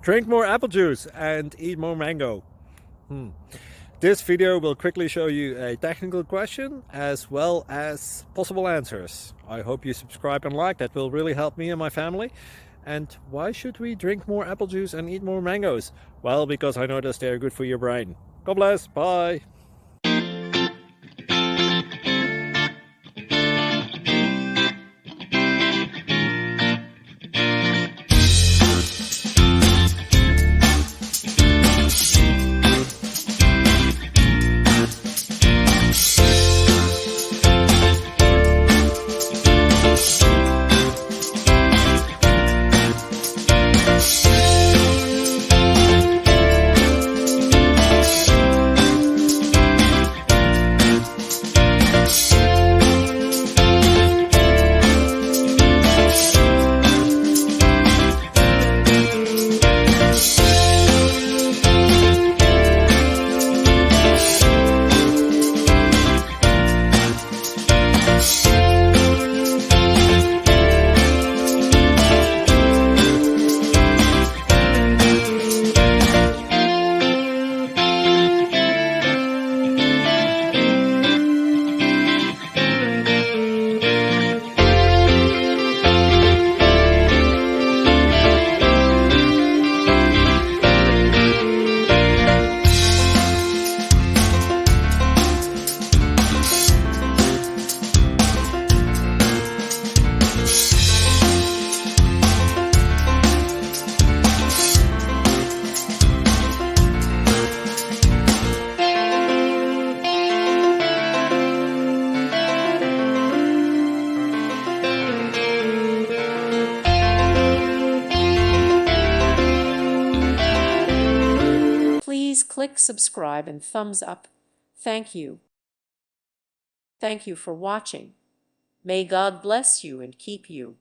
Drink more apple juice and eat more mango. This video will quickly show you a technical question as well as possible answers. I hope you subscribe and like, that will really help me and my family. And why should we drink more apple juice and eat more mangoes? Well, because I noticed they're good for your brain. God bless, bye! Please click subscribe and thumbs up. Thank you. Thank you for watching. May God bless you and keep you.